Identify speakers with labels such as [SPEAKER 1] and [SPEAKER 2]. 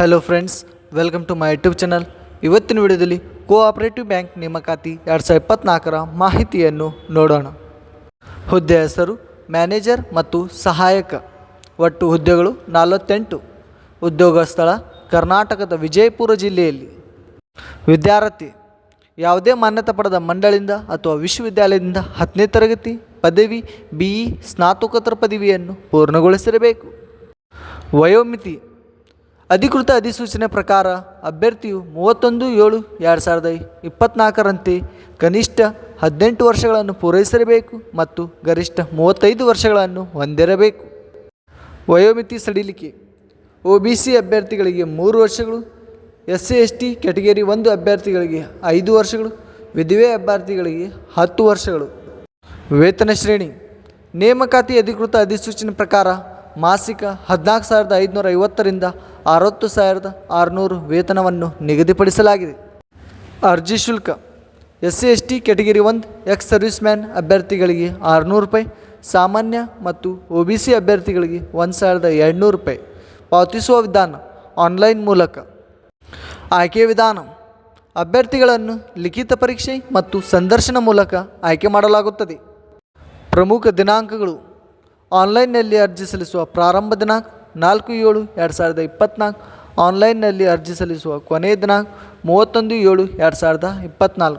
[SPEAKER 1] Hello friends, welcome to my YouTube channel. ಇವತ್ತಿನ ವಿಡಿಯೋದಲ್ಲಿ cooperative bank ನೇಮಕಾತಿ 2024ರ ಮಾಹಿತಿಯನ್ನು ನೋಡೋಣ. ಹುದ್ದೆ ಹೆಸರು ಮ್ಯಾನೇಜರ್ ಮತ್ತು ಸಹಾಯಕ. ಒಟ್ಟು ಹುದ್ದೆಗಳು 48. ಉದ್ಯೋಗ ಸ್ಥಳ ಕರ್ನಾಟಕದ ವಿಜಯಪುರ ಜಿಲ್ಲೆಯಲ್ಲಿ. ವಿದ್ಯಾರ್ಥಿ ಯಾವುದೇ ಮಾನ್ಯತೆ ಪಡೆದ ಮಂಡಳಿಯಿಂದ ಅಥವಾ ವಿಶ್ವವಿದ್ಯಾಲಯದಿಂದ 10ನೇ ತರಗತಿ ಪದವಿ BE ಸ್ನಾತಕೋತ್ತರ ಪದವಿಯನ್ನು ಪೂರ್ಣಗೊಳಿಸಿರಬೇಕು. ವಯೋಮಿತಿ ಅಧಿಕೃತ ಅಧಿಸೂಚನೆ ಪ್ರಕಾರ ಅಭ್ಯರ್ಥಿಯು 31/7/2024ರಂತೆ ಕನಿಷ್ಠ 18 ವರ್ಷಗಳನ್ನು ಪೂರೈಸಿರಬೇಕು ಮತ್ತು ಗರಿಷ್ಠ 35 ವರ್ಷಗಳನ್ನು ಹೊಂದಿರಬೇಕು. ವಯೋಮಿತಿ ಸಡಿಲಿಕೆ OBC ಅಭ್ಯರ್ಥಿಗಳಿಗೆ 3 ವರ್ಷಗಳು, SC/ST ಕ್ಯಾಟಗರಿ 1 ಅಭ್ಯರ್ಥಿಗಳಿಗೆ 5 ವರ್ಷಗಳು, ವಿಧವೆ ಅಭ್ಯರ್ಥಿಗಳಿಗೆ 10 ವರ್ಷಗಳು. ವೇತನ ಶ್ರೇಣಿ ನೇಮಕಾತಿ ಅಧಿಕೃತ ಅಧಿಸೂಚನೆ ಪ್ರಕಾರ ಮಾಸಿಕ 14,550ರಿಂದ 60,600 ವೇತನವನ್ನು ನಿಗದಿಪಡಿಸಲಾಗಿದೆ. ಅರ್ಜಿ ಶುಲ್ಕ SC/ST category 1 ex service man ಅಭ್ಯರ್ಥಿಗಳಿಗೆ 600 ರೂಪಾಯಿ, ಸಾಮಾನ್ಯ ಮತ್ತು OBC ಅಭ್ಯರ್ಥಿಗಳಿಗೆ 1,200 ರೂಪಾಯಿ. ಪಾವತಿಸುವ ವಿಧಾನ ಆನ್ಲೈನ್ ಮೂಲಕ. ಆಯ್ಕೆ ವಿಧಾನ ಅಭ್ಯರ್ಥಿಗಳನ್ನು ಲಿಖಿತ ಪರೀಕ್ಷೆ ಮತ್ತು ಸಂದರ್ಶನ ಮೂಲಕ ಆಯ್ಕೆ ಮಾಡಲಾಗುತ್ತದೆ. ಪ್ರಮುಖ ದಿನಾಂಕಗಳು ಆನ್ಲೈನ್ನಲ್ಲಿ ಅರ್ಜಿ ಸಲ್ಲಿಸುವ ಪ್ರಾರಂಭ ದಿನಾಂಕ 4/7/2024. ಆನ್ಲೈನ್ನಲ್ಲಿ ಅರ್ಜಿ ಸಲ್ಲಿಸುವ ಕೊನೆಯ ದಿನಾಂಕ 31/7/2024.